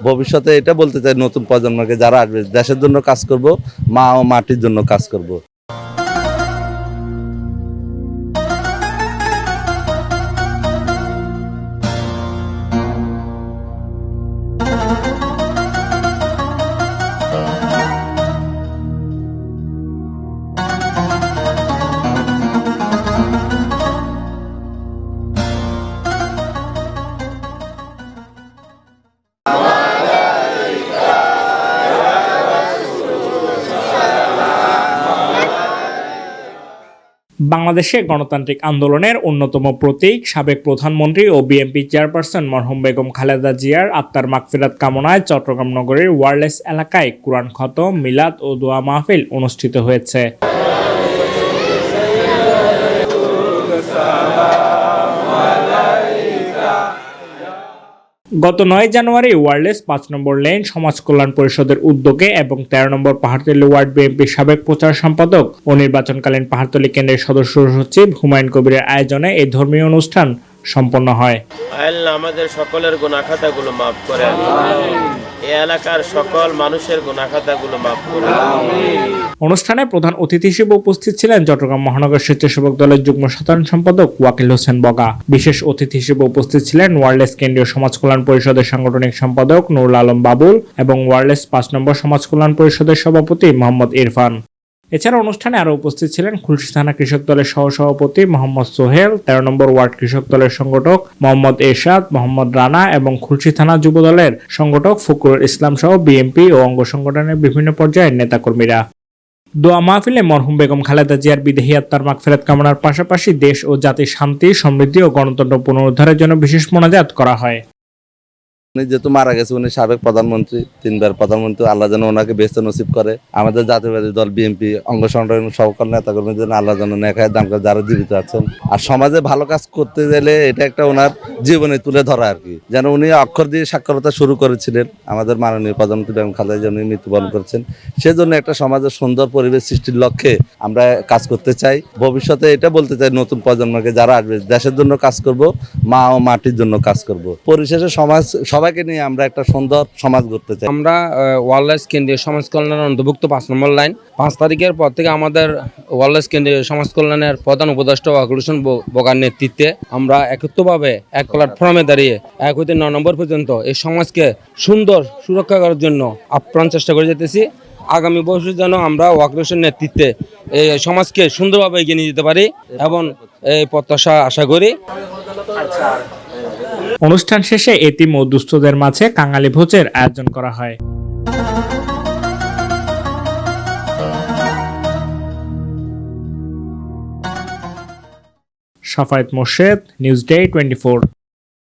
ভবিষ্যতে এটা বলতে চাই নতুন প্রজন্মকে, যারা আসবে দেশের জন্য কাজ করব, মা ও মাটির জন্য কাজ করব। বাংলাদেশে গণতান্ত্রিক আন্দোলনের অন্যতম প্রতীক সাবেক প্রধানমন্ত্রী ও বিএনপি চেয়ারপারসন মরহুম বেগম খালেদা জিয়ার আত্মার মাগফিরাত কামনায় চট্টগ্রাম নগরীর ওয়ারলেস এলাকায় কুরআন খতম, মিলাদ ও দোয়া মাহফিল অনুষ্ঠিত হয়েছে। গত 9 জানুয়ারি ওয়ারলেস 5 নম্বর লেন সমাজ কল্যাণ পরিষদের উদ্যোগে এবং 13 নম্বর পাহাড়তলী ওয়ার্ড বিএনপির সাবেক প্রচার সম্পাদক ও নির্বাচনকালীন পাহাড়তলী কেন্দ্রের সদস্য সচিব হুমায়ুন কবিরের আয়োজনে এই ধর্মীয় অনুষ্ঠান সম্পন্ন হয়। আল্লাহ আমাদের সকলের গুনাহ খাতাগুলো মাফ করে, এই এলাকার সকল মানুষের গুনাহ খাতাগুলো মাফ করে। অনুষ্ঠানে প্রধান অতিথি হিসেবে উপস্থিত ছিলেন চট্টগ্রাম মহানগর স্বেচ্ছাসেবক দলের যুগ্ম সাধারণ সম্পাদক ওয়াকিল হোসেন বগা। বিশেষ অতিথি হিসেবে উপস্থিত ছিলেন ওয়ারলেস কেন্দ্রীয় সমাজ কল্যাণ পরিষদের সাংগঠনিক সম্পাদক নুরুল আলম বাবুল এবং ওয়ারলেস 5 নম্বর সমাজ কল্যাণ পরিষদের সভাপতি মোহাম্মদ ইরফান। এছাড়া অনুষ্ঠানে আরো উপস্থিত ছিলেন খুলশী থানা কৃষক দলের সহসভাপতি মোহাম্মদ সোহেল, 13 নম্বর ওয়ার্ড কৃষক দলের সংগঠক মোহাম্মদ এরশাদ, মোহাম্মদ রানা এবং খুলশী থানা যুব দলের সংগঠক ফখরুল ইসলাম সহ বিএনপি ও অঙ্গ সংগঠনের বিভিন্ন পর্যায়ের নেতাকর্মীরা। দোয়া মাহফিলে মরহুম বেগম খালেদা জিয়ার বিদেহী আত্মার মাগফিরাত কামনার পাশাপাশি দেশ ও জাতির শান্তি, সমৃদ্ধি ও গণতন্ত্র পুনরুদ্ধারের জন্য বিশেষ মোনাজাত করা হয়। উনি যেহেতু মারা গেছে, উনি সাবেক প্রধানমন্ত্রী, 3বার প্রধানমন্ত্রী, আল্লাহ যেন ওনাকে বেহেশত নসিব করে। আমাদের জাতীয়বাদী দল বিএনপি অঙ্গ সংগঠনের সকল নেতাকর্মীদের জন্য আল্লাহ যেন নেখায় দান করে, যারা জীবিত আছেন। আর সমাজে ভালো কাজ করতে গেলে এটা একটা ওনার জীবনে তুলে ধরা আর কি। যেন উনি অক্ষর দিয়ে সাক্ষরতা শুরু করেছিলেন, আমাদের মাননীয় প্রধানমন্ত্রী বেগম খালেদা জিয়া উনি মৃত্যুবরণ করেছেন। সেজন্য একটা সমাজের সুন্দর পরিবেশ সৃষ্টির লক্ষ্যে আমরা কাজ করতে চাই। ভবিষ্যতে এটা বলতে চাই নতুন প্রজন্মকে, যারা আসবে দেশের জন্য কাজ করব, মা ও মাটির জন্য কাজ করব। পরিশেষে সবাইকে নিয়ে আমরা একটা সুন্দর সমাজ গড়তে চাই। আমরা ওয়ারলেস কেন্দ্রীয় সমাজ কল্যাণের অন্তর্ভুক্ত 5 নম্বর লাইন 5 তারিখের পর থেকে আমাদের ওয়ারলেস কেন্দ্রীয় সমাজ কল্যাণের প্রধান উপদেষ্টা ওয়াকিল হোসেন বগার নেতৃত্বে আমরা একত্রভাবে এক প্ল্যাটফর্মে দাঁড়িয়ে 1 হতে 9 নম্বর পর্যন্ত এই সমাজকে সুন্দর সুরক্ষা করার জন্য আপ্রাণ চেষ্টা করে যেতেছি। আগামী ভবিষ্যতে যেন আমরা ওয়াকিল হোসেন নেতৃত্বে এই সমাজকে সুন্দরভাবে এগিয়ে নিয়ে যেতে পারি এবং এই প্রত্যাশা আশা করি। অনুষ্ঠান শেষে এতিম ও দুস্থদের মাঝে কাঙালি ভোজের আয়োজন করা হয়। Shafayet Morshed, news day 24।